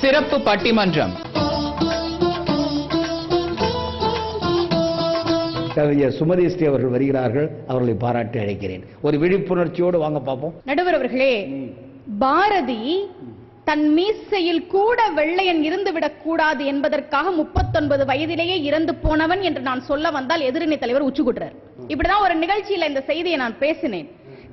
சிறப்பு பட்டிமன்றம். கவிஞர் சுமதி ஸ்ரீ அவர்கள் வருகிறார்கள். அவர்களை பாராட்டி அழைக்கிறேன். ஒரு விழிப்புணர்ச்சியோடு வாங்க பார்ப்போம். நடுவர் அவர்களே, பாரதி தன் மீசையில் கூட வெள்ளையன் இருந்துவிடக் கூடாது என்பதற்காக 39 வயதிலேயே இறந்து போனவன் என்று நான் சொல்ல வந்தால் எதிரணி தலைவர் உச்சுக்குட்டுறார். இப்படிதான் ஒரு நிகழ்ச்சியில இந்த செய்தியை நான் பேசினேன்.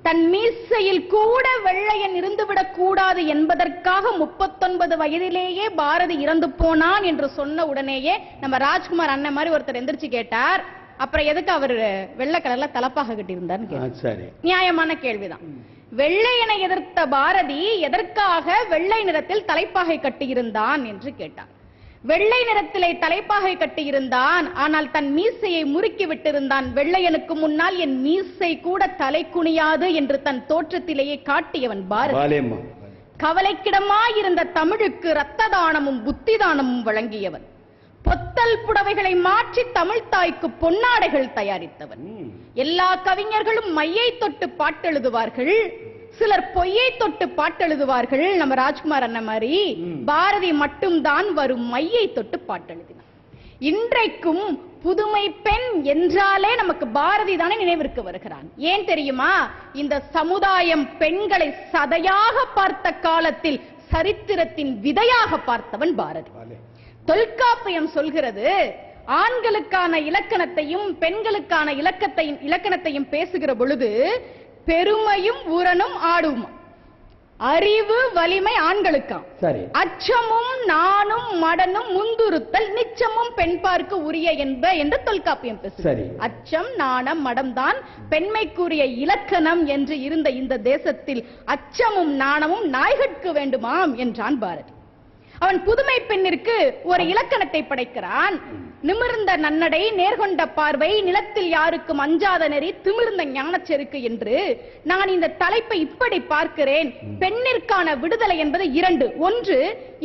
தன் மீசையில் கூட வெள்ளையன் இருந்துவிடக் கூடாது என்பதற்காக 39 வயதிலேயே பாரதி இறந்து போனான் என்று சொன்ன உடனேயே நம்ம ராஜ்குமார் அண்ணன் மாதிரி ஒருத்தர் எந்திரிச்சு கேட்டார், அப்புறம் எதுக்கு அவர் வெள்ளை கலர்ல தலப்பாக கட்டியிருந்தார்? நியாயமான கேள்விதான். வெள்ளையனை எதிர்த்த பாரதி எதற்காக வெள்ளை நிறத்தில் தலைப்பாகை கட்டியிருந்தான் என்று கேட்டார். வெள்ளை நிறத்திலே தலைப்பாகை கட்டியிருந்தான், ஆனால் தன் மீசையை முறுக்கி விட்டிருந்தான். வெள்ளையனுக்கு முன்னால் என் மீசை கூட தலை குனியாது என்று தன் தோற்றத்திலேயே காட்டியவன் பாரதி. கவலைக்கிடமாயிருந்த தமிழுக்கு இரத்த தானமும் புத்தி தானமும் வழங்கியவன். பொத்தல் புடவைகளை மாற்றி தமிழ் தாய்க்கு பொன்னாடைகள் தயாரித்தவன். எல்லா கவிஞர்களும் மையை தொட்டு பாட்டெழுதுவார்கள், சிலர் பொய்யை தொட்டு பாட்டெழுதுவார்கள். நம்ம ராஜ்குமார் அண்ணன் மாதிரி பாரதி மட்டும்தான் வரும் மையை தொட்டு பாட்டெழுதினார். இன்றைக்கும் புதுமை பெண் என்றாலே நமக்கு பாரதி தானே நினைவிற்கு வருகிறான். ஏன் தெரியுமா? இந்த சமுதாயம் பெண்களை சதையாக பார்த்த காலத்தில் சரித்திரத்தின் விதையாக பார்த்தவன் பாரதி. தொல்காப்பியம் சொல்கிறது, ஆண்களுக்கான இலக்கணத்தையும் பெண்களுக்கான இலக்கணத்தையும் பேசுகிற பொழுது பெருமையும் உரனும் ஆடும். அறிவு வலிமை ஆண்களுக்காம், அச்சமும் நானும் மடனும் முந்துறுத்தல் நிச்சமும் பெண்பார்க்கு உரிய என்று தொல்காப்பியம் பேசுகிறது. அச்சம் நாணம் மடம் தான் பெண்மைக்குரிய இலக்கணம் என்று இருந்த இந்த தேசத்தில் அச்சமும் நாணமும் நாய்கட்கு வேண்டுமாம் என்றான் பாரதி. அவன் புதுமை பெண்ணிற்கு ஒரு இலக்கணத்தை படைக்கிறான். நிமிர்ந்த நன்னடை, நேர்கொண்ட பார்வை, நிலத்தில் யாருக்கும் அஞ்சாத நெறி, திமிர்ந்த ஞானச்செருக்கு என்று நான் இந்த தலைப்பை இப்படி பார்க்கிறேன். பெண்ணிற்கான விடுதலை என்பது இரண்டு. ஒன்று,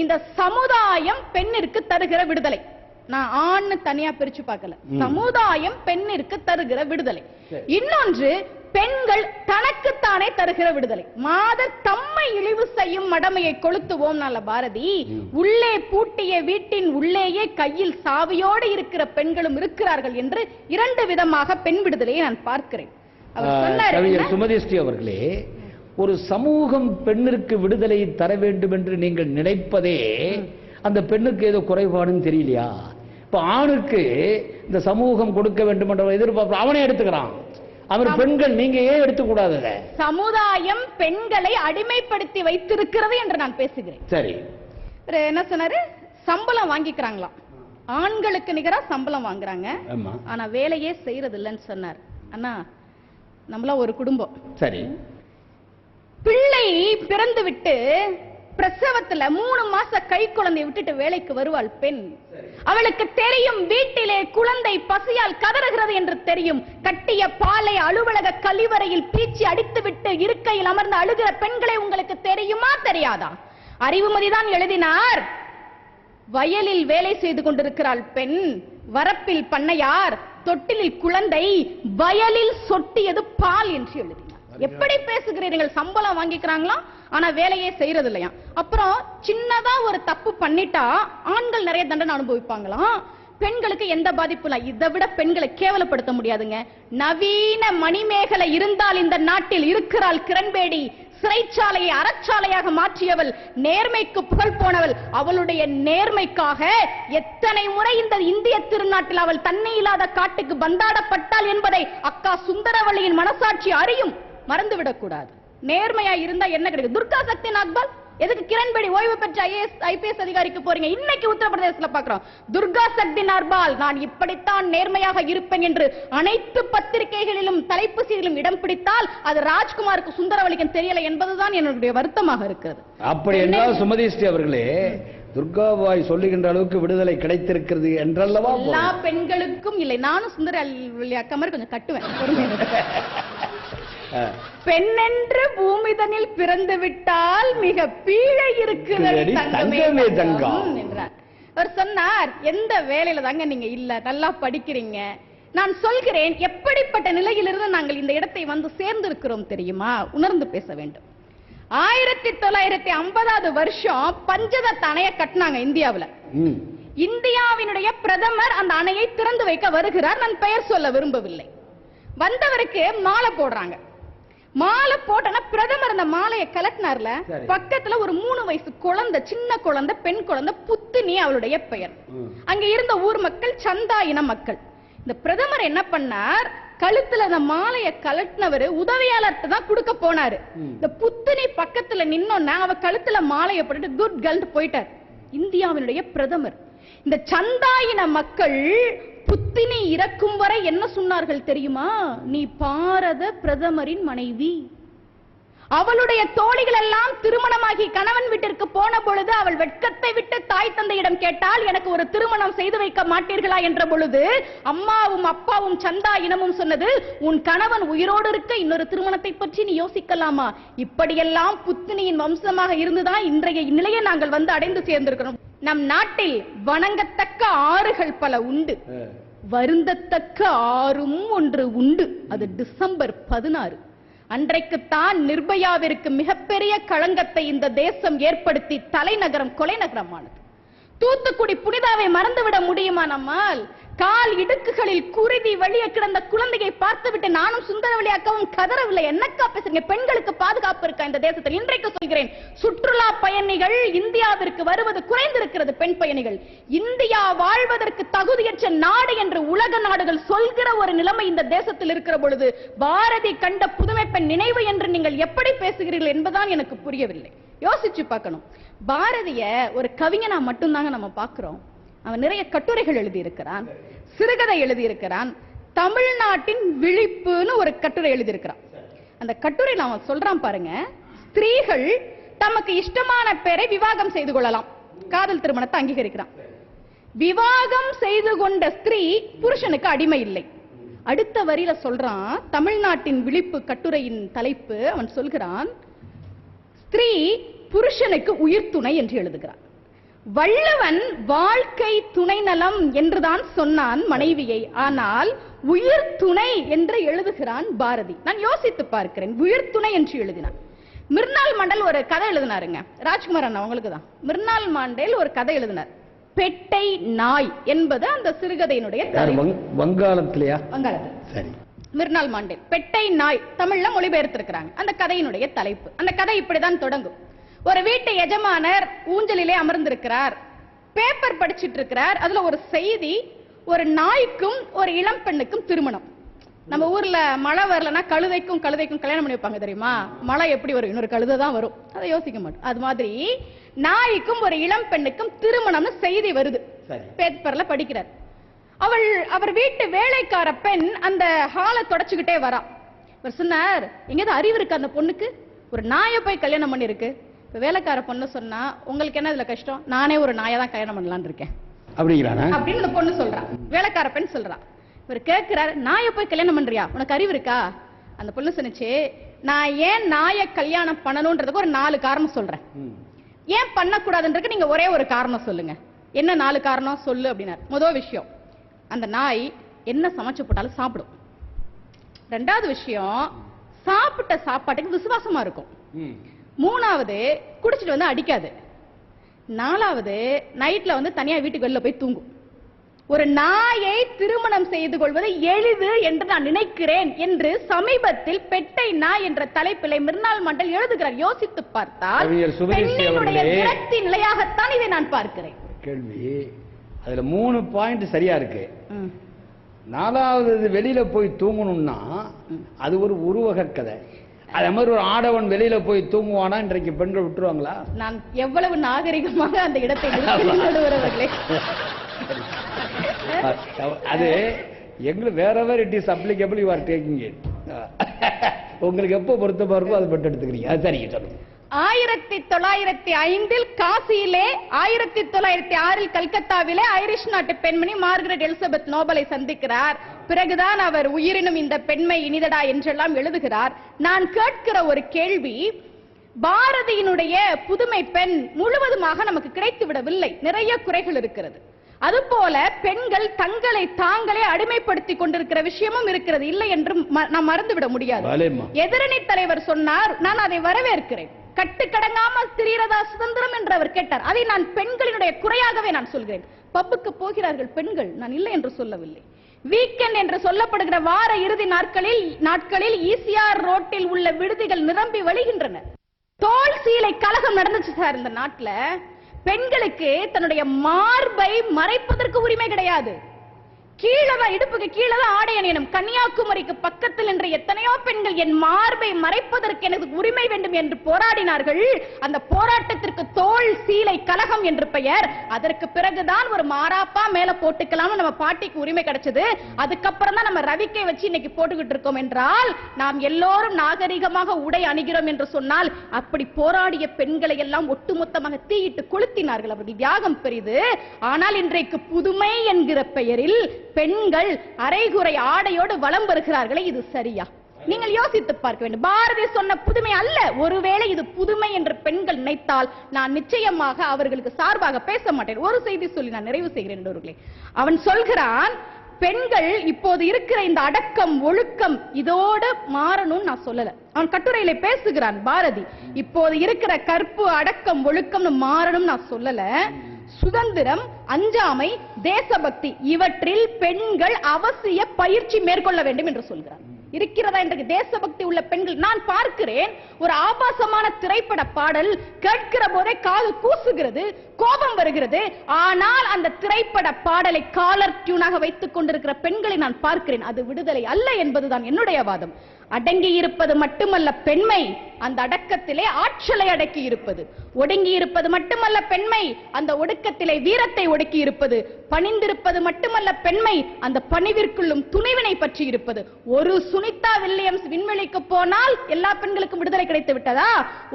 இந்த சமுதாயம் பெண்ணிற்கு தருகிற விடுதலை. நான் ஆண் தனியா பிரிச்சு பார்க்கல, சமுதாயம் பெண்ணிற்கு தருகிற விடுதலை. இன்னொன்று, பெண்கள் தனக்குத்தானே தருகிற விடுதலை. மாதர் தம்மை இழிவு செய்யும் மடமையை கொளுத்துவோம். நல்ல பாரதி, உள்ளே பூட்டிய வீட்டின் உள்ளேயே கையில் சாவியோடு இருக்கிற பெண்களும் இருக்கிறார்கள் என்று இரண்டு விதமாக பெண் விடுதலையை நான் பார்க்கிறேன். சுமதி ஸ்ரீ அவர்களே, ஒரு சமூகம் பெண்ணிற்கு விடுதலை தர வேண்டும் என்று நீங்கள் நினைப்பதே அந்த பெண்ணுக்கு ஏதோ குறைபாடுன்னு தெரியலையா? இப்ப ஆணுக்கு இந்த சமூகம் கொடுக்க வேண்டும் என்ற எதிர்பார்ப்பு அவனே எடுத்துக்கிறான். அவர் பெண்கள், நீங்க ஏன் எடுத்துக்கூடாது? சமுதாயம் பெண்களை அடிமைப்படுத்தி வைத்திருக்கிறது என்று நான் பேசுகிறேன். சரி, என்ன சொன்னாரு? சம்பளம் வாங்கிக்கிறாங்களாம், ஆண்களுக்கு நிகரா சம்பளம் வாங்குறாங்க, ஆனா வேலையே செய்யறது இல்லைன்னு சொன்னார். அண்ணா, நம்மள ஒரு குடும்பம், சரி, பிள்ளை பிறந்து விட்டு பிரசவத்துல 3 மாச கை குழந்தையை விட்டுட்டு வேலைக்கு வருவாள் பெண். அவளுக்கு தெரியும் வீட்டிலே குழந்தை பசியால் கதறுகிறது என்று தெரியும். கட்டிய பாலை அலுவலக கழிவறையில் பீச்சி அடித்துவிட்டு இருக்கையில் அமர்ந்து அழுகிற பெண்களை உங்களுக்கு தெரியுமா தெரியாதா? அறிவுமதிதான் எழுதினார், வயலில் வேலை செய்து கொண்டிருக்கிறாள் பெண், வரப்பில் பண்ணையார், தொட்டிலில் குழந்தை, வயலில் சொட்டியது பால் என்று எழுதினார். எப்படி பேசுகிறீர்கள்? சம்பளம் வாங்கிக்கிறாங்களா, ஆனா வேலையே செய்யறது இல்லையா? அப்புறம் சின்னதா ஒரு தப்பு பண்ணிட்டா ஆண்கள் நிறைய தண்டனை அனுபவிப்பாங்களாம், பெண்களுக்கு எந்த பாதிப்பு இல்லை. இதை விட பெண்களை கேவலப்படுத்த முடியாதுங்க. நவீன மணிமேகலை இருந்தால் இந்த நாட்டில் இருக்கிறாள் கிரண்பேடி. சிறைச்சாலையை அறச்சாலையாக மாற்றியவள், நேர்மைக்கு புகழ் போனவள். அவளுடைய நேர்மைக்காக எத்தனை முறை இந்த இந்திய திருநாட்டில் அவள் தன்னை இல்லாத காட்டுக்கு பந்தாடப்பட்டாள் என்பதை அக்கா சுந்தரவள்ளியின் மனசாட்சி அறியும். மறந்துவிடக் கூடாது. நேர்மையா இருந்தா என்ன கிடைக்கும்? துர்கா சக்தி நாக்பால் எதுக்கு கிரண்பேடி ஓய்வு பெற்ற ஐபிஎஸ் அதிகாரிக்கு போறீங்க? இன்னைக்கு உத்தரப்பிரதேசத்துல பாக்குறோம், துர்கா சக்தி நார்பால் நான் இப்படித்தான் நேர்மையாக இருப்பேன் என்று அனைத்து பத்திரிகைகளிலும் தலைப்பு செய்தியிலும் இடம் பிடித்தால் அது ராஜ்குமாருக்கு சுந்தரவளிக்கும் தெரியல என்பதுதான் என்னுடைய வருத்தமாக இருக்கிறது. அப்படி என்றால் சுமதி ஸ்ரீ அவர்களே, துர்காபாய் சொல்லுகின்ற அளவுக்கு விடுதலை கிடைத்திருக்கிறது என்றல்லவா? எல்லா பெண்களுக்கும் இல்லை. நானும் சுந்தரவள்ளி அக்கா மாதிரி கொஞ்சம் கட்டுவேன். பெண்ணென்று பூமிதனில் பிறந்து விட்டால் மிக பீழை இருக்கிறது என்றார். அவர் சொன்னார், எந்த வேலையில தாங்க நீங்க இல்ல, நல்லா படிக்கிறீங்க. நான் சொல்கிறேன், எப்படிப்பட்ட நிலையிலிருந்து நாங்கள் இந்த இடத்தை வந்து சேர்ந்திருக்கிறோம் தெரியுமா? உணர்ந்து பேச வேண்டும். 1950வது வருஷம் பஞ்சதத் அணைய கட்டினாங்க இந்தியாவுல. இந்தியாவினுடைய பிரதமர் அந்த அணையை திறந்து வைக்க வருகிறார். நான் பெயர் சொல்ல விரும்பவில்லை. வந்தவருக்கு மாலை போடுறாங்க. மாலை போட்டனா பிரதமர் அந்த மாலையை கலட்டினார்ல, பக்கத்துல ஒரு 3 வயசு குழந்தை, சின்ன குழந்தை, பெண் குழந்தை, புத்தினி அவளுடைய பெயர். அங்க இருந்த ஊர் மக்கள் சந்தா இன மக்கள். இந்த பிரதமர் என்ன பண்ணார், கழுத்துல அந்த மாலையை கலட்டினவரு உதவியாளர்கிட்ட தான் கொடுக்க போனாரு. இந்த புத்தினி பக்கத்துல நின்னோன்னா அவ கழுத்துல மாலையை போட்டுட்டு குட் கேர்ள் போயிட்டார். இந்தியாவினுடைய பிரதமர். இந்த சந்தாயின மக்கள் புத்தினி இறக்கும் வரை என்ன சொன்னார்கள் தெரியுமா? நீ பாரத பிரதமரின் மனைவி. அவளுடைய தோழிகள் எல்லாம் திருமணமாகி கணவன் வீட்டிற்கு போன பொழுது அவள் வெட்கத்தை விட்டு தாய் தந்தையிடம் கேட்டால், எனக்கு ஒரு திருமணம் செய்து வைக்க மாட்டீர்களா என்ற பொழுது அம்மாவும் அப்பாவும் சந்தா இனமும் சொன்னது, உன் கணவன் உயிரோடு இருக்க இன்னொரு திருமணத்தை பற்றி நீ யோசிக்கலாமா? இப்படியெல்லாம் புத்தினியின் வம்சமாக இருந்துதான் இன்றைய நிலையை நாங்கள் வந்து அடைந்து சேர்ந்திருக்கிறோம். நம் நாட்டில் வணங்கத்தக்க ஆறுகள் பல உண்டு, வருந்தத்தக்க ஆறும் ஒன்று உண்டு. அது டிசம்பர் 16. அன்றைக்குத்தான் நிர்பயாவிற்கு மிகப்பெரிய களங்கத்தை இந்த தேசம் ஏற்படுத்தி தலைநகரம் கொலை நகரமானது. தூத்துக்குடி புனிதாவை மறந்துவிட முடியுமா நம்மால்? கால் இடுக்குகளில் குருதி வழிய கிடந்த குழந்தையை பார்த்துவிட்டு நானும் சுந்தரவழி அக்காவும் கதறவில்லை. என்னக்கா பேசுறீங்க? பெண்களுக்கு பாதுகாப்பு இருக்கா இந்த தேசத்தில்? இன்றைக்கு சொல்கிறேன், சுற்றுலா பயணிகள் இந்தியாவிற்கு வருவது குறைந்திருக்கிறது. பெண் பயணிகள். இந்தியா வாழ்வதற்கு தகுதியற்ற நாடு என்று உலக நாடுகள் சொல்கிற ஒரு நிலைமை இந்த தேசத்தில் இருக்கிற பொழுது பாரதி கண்ட புதுமை பெண் நினைவு என்று நீங்கள் எப்படி பேசுகிறீர்கள் என்பதுதான் எனக்கு புரியவில்லை. யோசிச்சு பார்க்கணும். பாரதிய ஒரு கவிஞனா மட்டும்தாங்க நம்ம பார்க்கிறோம். அவன் நிறைய கட்டுரைகள் எழுதி இருக்கிறான், சிறுகதை எழுதி இருக்கிறான். தமிழ்நாட்டின் விழிப்புன்னு ஒரு கட்டுரை எழுதி இருக்கிறான். அந்த கட்டுரையில் அவன் சொல்றான் பாருங்க, ஸ்திரீகள் தமக்கு இஷ்டமான பேரை விவாகம் செய்து கொள்ளலாம். காதல் திருமணத்தை அங்கீகரிக்கிறான். விவாகம் செய்து கொண்ட ஸ்திரீ புருஷனுக்கு அடிமை இல்லை. அடுத்த வரியில சொல்றான், தமிழ்நாட்டின் விழிப்பு கட்டுரையின் தலைப்பு, அவன் சொல்கிறான், ஸ்திரீ புருஷனுக்கு உயிர் துணை என்று எழுதுகிறான். வள்ளுவன் வாழ்க்கை துணை நலம் என்றுதான் சொன்னான் மனைவியை, ஆனால் உயிர் துணை என்று எழுதுகிறான் பாரதி. நான் யோசித்து பார்க்கிறேன், உயிர் துணை என்று எழுதினான். மிர்னால் மண்டல் ஒரு கதை எழுதினாருங்க, ராஜ்குமார் அண்ணா உங்களுக்கு தான். மிர்னால் மண்டல் ஒரு கதை எழுதினார், பெட்டை நாய் என்பது அந்த சிறுகதையினுடைய வங்காளத்திலேயா? வங்காளத்தில். சரி. மிர்னால் மண்டல் பெட்டை நாய் தமிழ்ல மொழிபெயர்த்திருக்கிறாங்க. அந்த கதையினுடைய தலைப்பு. அந்த கதை இப்படிதான் தொடங்கும். ஒரு வீட்டு எஜமானர் ஊஞ்சலிலே அமர்ந்திருக்கிறார், பேப்பர் படிச்சிட்டு இருக்கிறார். அதுல ஒரு செய்தி, ஒரு நாய்க்கும் ஒரு இளம் பெண்ணுக்கும் திருமணம். நம்ம ஊர்ல மழை வரலன்னா கழுதைக்கும் கல்யாணம் பண்ணி வைப்பாங்க தெரியுமா? மழை எப்படி வரும்? இன்னொரு கழுதை தான் வரும். அதை யோசிக்க மாட்டோம். அது மாதிரி நாய்க்கும் ஒரு இளம் பெண்ணுக்கும் திருமணம்னு செய்தி வருது, பேப்பர்ல படிக்கிறார். அவர் வீட்டு வேலைக்கார பெண் அந்த ஹாலை தொடச்சுக்கிட்டே வரா. அவர் சொன்னார், எங்கேயாவது அறிவு இருக்கு அந்த பொண்ணுக்கு? ஒரு நாயை போய் கல்யாணம் பண்ணிருக்கு. வேலைக்கார பொண்ணு சொன்னா, உங்களுக்கு என்ன இதுல கஷ்டம்? நானே ஒரு நாயை தான் கல்யாணம் பண்ணலான்னு இருக்கேன் அப்படின்னு அந்த பொண்ணு சொல்றான். வேலைக்கார பெண் சொல்றான். இவர் கேட்கிறார், நாயை போய் கல்யாணம் பண்றியா? உனக்கு அறிவு இருக்கா? அந்த பொண்ணு சொன்னிச்சு, நான் ஏன் நாயை கல்யாணம் பண்ணணும்ன்றதுக்கு ஒரு 4 காரணம் சொல்றேன். ஏன் பண்ணக்கூடாதுன்றதுக்கு நீங்க ஒரே ஒரு காரணம் சொல்லுங்க. என்ன 4 காரணம் சொல்லு அப்படின்னாரு. முதல் விஷயம், அந்த நாய் என்ன சமைச்சு போட்டாலும் சாப்பிடும். 2வது விஷயம், சாப்பிட்ட சாப்பாட்டுக்கு விசுவாசமா இருக்கும். 3வது, குடிச்சிட்டு வந்து அடிக்காது. 4வது, நைட்ல வந்து தனியா வீட்டுக்கு வெளில போய் தூங்கும். ஒரு நாயை திருமணம் செய்து கொள்வது எளிது என்று நான் நினைக்கிறேன் என்று சமீபத்தில் பெட்டை நாய் என்ற தலைப்பிலை மிர்னால் மண்டல் எழுதுகிறார். யோசித்து பார்த்தால் பெண்ணினுடைய விரக்தி நிலையாகத்தான் இதை நான் பார்க்கிறேன். கேள்வி, அதுல 3 பாயிண்ட் சரியா இருக்கு. 4வது, வெளியில போய் தூங்கணும்னா அது ஒரு உருவக கதை. அதே மாதிரி ஒரு ஆடவன் வெளியில போய் தூங்குவானா இன்றைக்கு பெண்கள் விட்டுருவாங்களா? நான் எவ்வளவு நாகரிகமாக அந்த இடத்தை நடுவரவர்களே. அது எங்களுக்கு வேற it is applicable, you are taking it. உங்களுக்கு எப்போ பொருத்தமா இருக்கோ அதை மட்டும் எடுத்துக்கிறீங்க. அது சரிங்க, சொல்லுங்க. 1905 காசியிலே, 1906 கல்கத்தாவிலே ஐரிஷ் நாட்டு பெண்மணி மார்கரெட் எலிசபெத் நோபலை சந்திக்கிறார். பிறகுதான் அவர் உயிரினும் இந்த பெண்மை இனிதடா என்றெல்லாம் எழுதுகிறார். நான் கேட்கிற ஒரு கேள்வி, பாரதியினுடைய புதுமை பெண் முழுவதுமாக நமக்கு கிடைத்து விடவில்லை, நிறைய குறைகள் இருக்கிறது. அதுபோல பெண்கள் தங்களை தாங்களே அடிமைப்படுத்திக் கொண்டிருக்கிற விஷயமும் இருக்கிறது, இல்லை என்று நாம் மறந்துவிட முடியாது. எதிரணி தலைவர் சொன்னார், நான் அதை வரவேற்கிறேன். கட்டுக்கடங்காம திரியறதா சுதந்திரம் என்று அவர் கேட்டார். அதை நான் பெண்களினுடைய குறையாகவே நான் சொல்கிறேன். பப்புக்கு போகிறார்கள் பெண்கள், நான் இல்லை என்று சொல்லவில்லை. வீக்கெண்ட் என்று சொல்லப்படுகிற வார இறுதி நாட்களில் ஈசிஆர் ரோட்டில் உள்ள விடுதிகள் நிரம்பி வழிகின்றன. தோல் சீலை கலகம் நடந்துச்சு சார் இந்த நாட்டுல. பெண்களுக்கு தன்னுடைய மார்பை மறைப்பதற்கு உரிமை கிடையாது. கீழதான், இடுப்புக்கு கீழதான் ஆடை அணியணும். கன்னியாகுமரிக்கு பக்கத்தில் என்ற எத்தனையோ பெண்கள் என் மார்பை மறைப்பதற்கு எனக்கு உரிமை வேண்டும் என்று போராடினார்கள். அந்த போராட்டத்திற்கு தோல் சீலை கலகம் என்று பெயர். அதற்கு பிறகுதான் ஒரு மாராப்பா மேல போட்டுக்கலாம் நம்ம பாட்டிக்கு உரிமை கிடைச்சது. அதுக்கப்புறம் தான் நம்ம ரவிக்கை வச்சு இன்னைக்கு போட்டுக்கிட்டு இருக்கோம். என்றால் நாம் எல்லோரும் நாகரிகமாக உடை அணிகிறோம் என்று சொன்னால், அப்படி போராடிய பெண்களை எல்லாம் ஒட்டுமொத்தமாக தீயிட்டு கொளுத்தினார்கள். அவர்கள் தியாகம் பெரிது. ஆனால் இன்றைக்கு புதுமை என்கிற பெயரில் பெண்கள் அரைகுறை ஆடையோடு வலம் வருகிறார்களே, இது சரியா? நீங்கள் யோசித்து பார்க்க வேண்டும். பாரதி சொன்ன புதுமை அல்ல. ஒருவேளை இது புதுமை என்று பெண்கள் நினைத்தால் நான் நிச்சயமாக அவர்களுக்கு சார்பாக பேச மாட்டேன். ஒரு செய்தி சொல்லி நான் நிறைவு செய்கிறேன். அவன் சொல்கிறான், பெண்கள் இப்போது இருக்கிற இந்த அடக்கம் ஒழுக்கம் இதோடு மாறணும்னு நான் சொல்லல. அவன் கட்டுரையில பேசுகிறான் பாரதி. இப்போது இருக்கிற கற்பு அடக்கம் ஒழுக்கம் மாறணும் நான் சொல்லல. சுதந்திரம், அஞ்சாமை, தேசபக்தி இவற்றில் பெண்கள் அவசிய பயிற்சி மேற்கொள்ள வேண்டும் என்று சொல்கிறார். இருக்கிறதா இன்றைக்கு தேசபக்தி உள்ள பெண்கள்? நான் பார்க்கிறேன், ஒரு ஆபாசமான திரைப்பட பாடல் கேட்கிற போதே காது கூசுகிறது, கோபம் வருகிறது. ஆனால் அந்த திரைப்பட பாடலை காலர் டியூனாக வைத்துக் கொண்டிருக்கிற பெண்களை நான் பார்க்கிறேன். அது விடுதலை அல்ல என்பதுதான் என்னுடைய வாதம். அடங்கி இருப்பது மட்டுமல்ல பெண்மை, அந்த அடக்கத்திலே ஆற்றலை அடக்கி இருப்பது. ஒடுங்கி இருப்பது மட்டுமல்ல பெண்மை, அந்த ஒடுக்கத்திலே வீரத்தை ஒடுக்கி இருப்பது. பணிந்திருப்பது மட்டுமல்ல பெண்மை, அந்த பணிவிற்குள்ளும் துணிவினை பற்றி இருப்பது. ஒரு சுனிதா வில்லியம்ஸ் விண்வெளிக்கு போனால் எல்லா பெண்களுக்கும் விடுதலை கிடைத்து விட்டதா?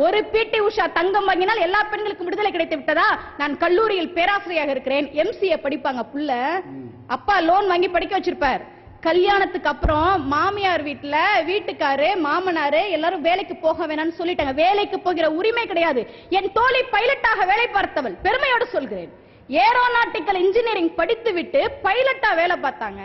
ஒரு பிடி உஷா தங்கம் வாங்கினால் எல்லா பெண்களுக்கும் விடுதலை கிடைத்து விட்டதா? நான் கல்லூரியில் பேராசிரியராக இருக்கிறேன். எம்சிஏ படிப்பாங்க புள்ள, அப்பா லோன் வாங்கி படிக்க வச்சிருப்பார். கல்யாணத்துக்கு அப்புறம் மாமியார் வீட்டுக்காரு மாமனாரு எல்லாரும் வேலைக்கு போக வேணாம்னு சொல்லிட்டாங்க. வேலைக்கு போகிற உரிமை கிடையாது. என் தோழி பைலட்டாக வேலை பார்த்தவள், பெருமையோடு சொல்கிறேன். ஏரோநாட்டிக்கல் இன்ஜினியரிங் படித்து விட்டு பைலட்டா வேலை பார்த்தாங்க.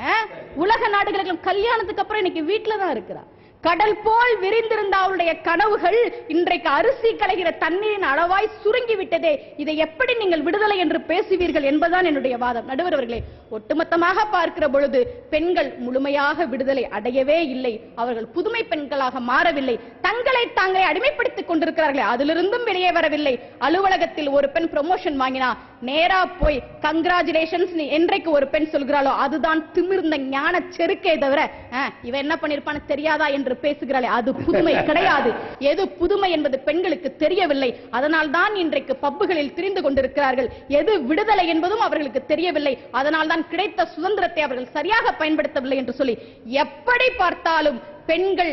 உலக நாடுகளுக்கு கல்யாணத்துக்கு அப்புறம் இன்னைக்கு வீட்டுல தான் இருக்கிறா. கடல் போல் விரிந்திருந்த அவளுடைய கனவுகள் இன்றைக்கு அரிசி களைகிற தண்ணீரின் அளவாய் சுருங்கி விட்டதே. இதை எப்படி நீங்கள் விடுதலை என்று பேசுவீர்கள் என்பதுதான் என்னுடைய வாதம். நடுவர் அவர்களே, ஒட்டுமொத்தமாக பார்க்கிற பொழுது பெண்கள் முழுமையாக விடுதலை அடையவே இல்லை. அவர்கள் புதுமை பெண்களாக மாறவில்லை. தங்களை தாங்களே அடிமைப்படுத்திக் கொண்டிருக்கிறார்களே, அதிலிருந்தும் வெளியே வரவில்லை. அலுவலகத்தில் ஒரு பெண் ப்ரமோஷன் வாங்கினா நேரா போய் கங்க்ராச்சுலேஷன்ஸ் என்றைக்கு ஒரு பெண் சொல்கிறாளோ அதுதான் திமிர்ந்த ஞான செருக்கே தவிர இவ என்ன பண்ணிருப்பான்னு தெரியாதா என்று பேசுகிறாளே, அது புதுமை கிடையாது. எது புதுமை என்பது பெண்களுக்கு தெரியவில்லை. அதனால் தான் இன்றைக்கு பப்புகளில் திரிந்து கொண்டிருக்கிறார்கள். எது விடுதலை என்பதும் அவர்களுக்கு தெரியவில்லை. அதனால் தான் கிடைத்த சுதந்திரத்தை அவர்கள் சரியாக பயன்படுத்தவில்லை என்று சொல்லி, எப்படி பார்த்தாலும் பெண்கள்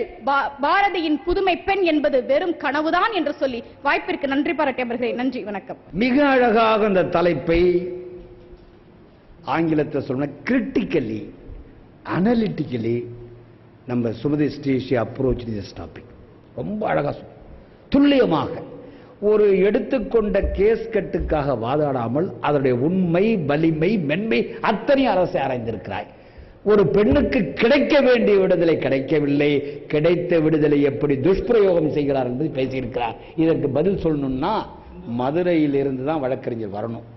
பாரதியின் புதுமை பெண் என்பது வெறும் கனவுதான் என்று சொல்லி வாய்ப்பிற்கு நன்றி பாராட்டியவர்களே. நன்றி, வணக்கம். மிக அழகாக அந்த தலைப்பை ஆங்கிலத்தை சொன்ன கிரிட்டிக்கலி அனலிட்டிக்கலி நம்ம Sumathi Sri approach this topic ரொம்ப அழகா துல்லியமாக ஒரு எடுத்துக்கொண்ட கேஸ் கட்டுக்காக வாதாடாமல் அதனுடைய உண்மை, வலிமை, மென்மை அத்தனை அரசை ஆராய்ந்திருக்கிறாய். ஒரு பெண்ணுக்கு கிடைக்க வேண்டிய விடுதலை கிடைக்கவில்லை, கிடைத்த விடுதலை எப்படி துஷ்பிரயோகம் செய்கிறார் என்று பேசியிருக்கிறார். இதற்கு பதில் சொல்லணும்னா மதுரையில் இருந்து தான் வழக்கறிஞர் வரணும்.